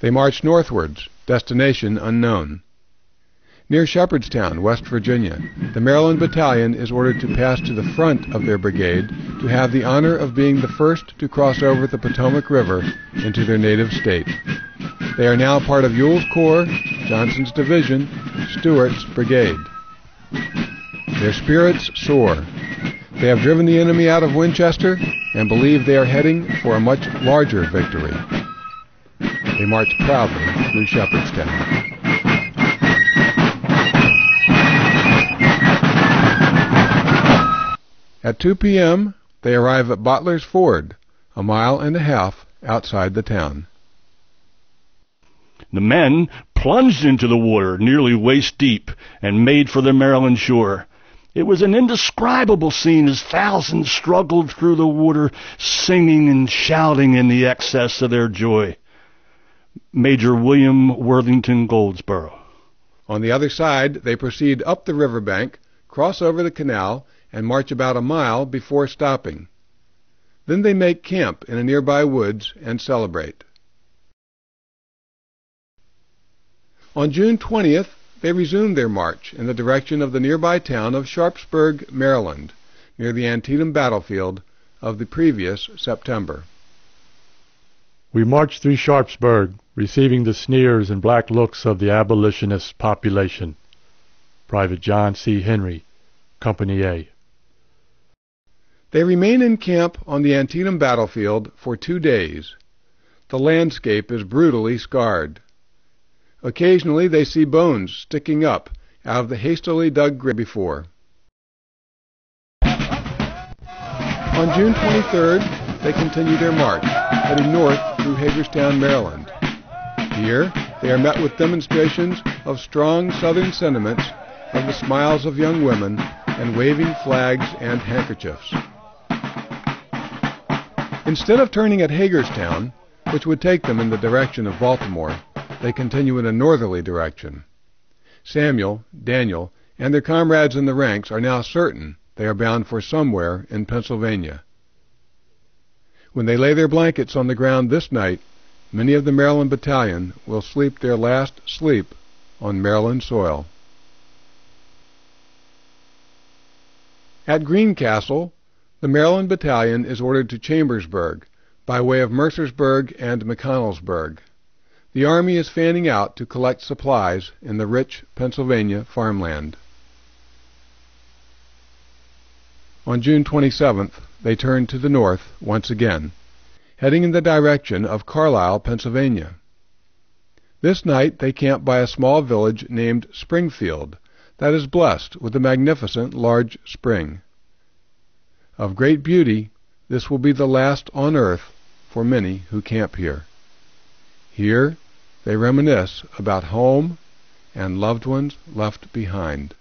They march northwards, destination unknown. Near Shepherdstown, West Virginia, the Maryland Battalion is ordered to pass to the front of their brigade to have the honor of being the first to cross over the Potomac River into their native state. They are now part of Ewell's Corps, Johnson's division, Stewart's brigade. Their spirits soar. They have driven the enemy out of Winchester and believe they are heading for a much larger victory. They march proudly through Shepherdstown. At 2 p.m., they arrive at Bottler's Ford, a mile and a half outside the town. The men plunged into the water nearly waist deep and made for the Maryland shore. It was an indescribable scene as thousands struggled through the water, singing and shouting in the excess of their joy. Major William Worthington Goldsboro. On the other side, they proceed up the riverbank, cross over the canal, and march about a mile before stopping. Then they make camp in a nearby woods and celebrate. On June 20th, they resumed their march in the direction of the nearby town of Sharpsburg, Maryland, near the Antietam battlefield of the previous September. We marched through Sharpsburg, receiving the sneers and black looks of the abolitionist population. Private John C. Henry, Company A. They remain in camp on the Antietam battlefield for 2 days. The landscape is brutally scarred. Occasionally they see bones sticking up out of the hastily dug grave before. On June 23rd, they continue their march, heading north through Hagerstown, Maryland. Here, they are met with demonstrations of strong Southern sentiments, of the smiles of young women, and waving flags and handkerchiefs. Instead of turning at Hagerstown, which would take them in the direction of Baltimore, they continue in a northerly direction. Samuel, Daniel, and their comrades in the ranks are now certain they are bound for somewhere in Pennsylvania. When they lay their blankets on the ground this night, many of the Maryland Battalion will sleep their last sleep on Maryland soil. At Greencastle, the Maryland Battalion is ordered to Chambersburg by way of Mercersburg and McConnellsburg. The Army is fanning out to collect supplies in the rich Pennsylvania farmland. On June 27th, they turn to the north once again, heading in the direction of Carlisle, Pennsylvania. This night they camp by a small village named Springfield that is blessed with a magnificent large spring. Of great beauty, this will be the last on earth for many who camp here. Here they reminisce about home and loved ones left behind.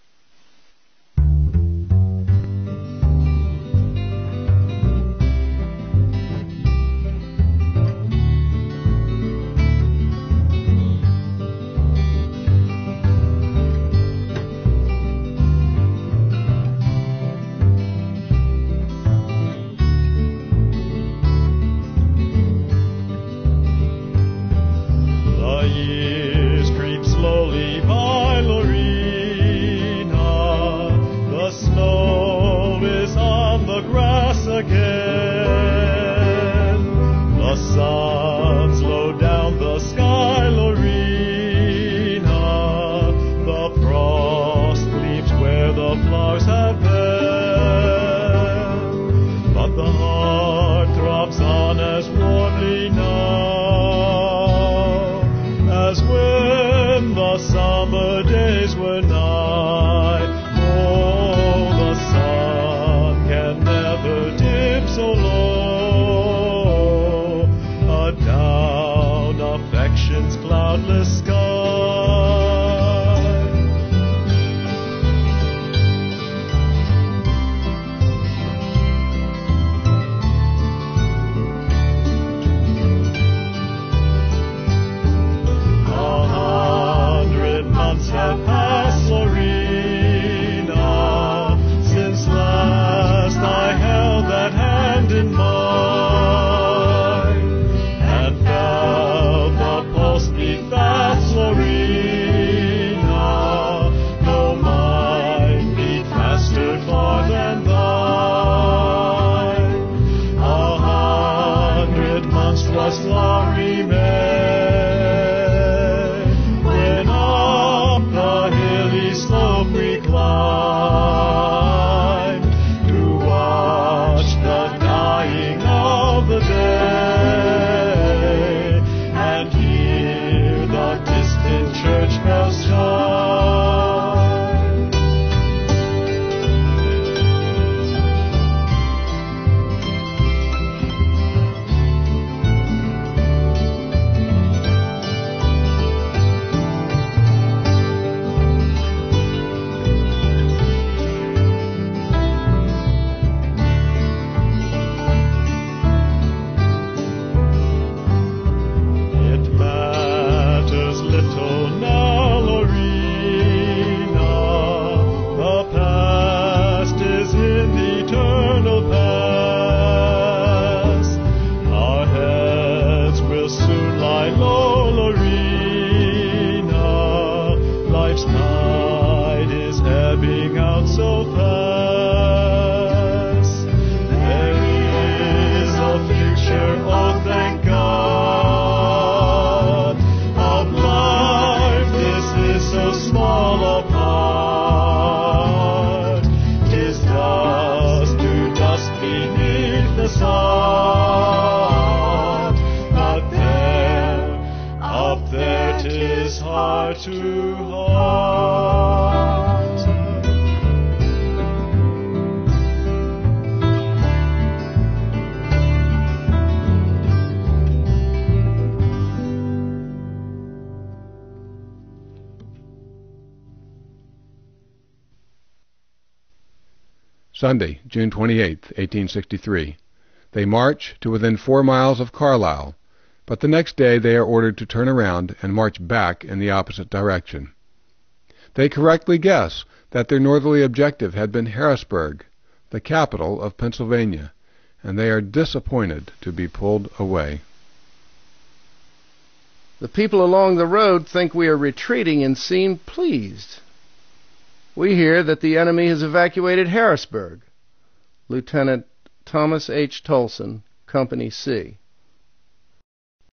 Pulse we may. When up the hilly slope we climb, to watch the dying of the day, and hear the distant church bells chime. To heart. Sunday, June 28, 1863. They march to within 4 miles of Carlisle, but the next day they are ordered to turn around and march back in the opposite direction. They correctly guess that their northerly objective had been Harrisburg, the capital of Pennsylvania, and they are disappointed to be pulled away. The people along the road think we are retreating and seem pleased. We hear that the enemy has evacuated Harrisburg. Lieutenant Thomas H. Tolson, Company C.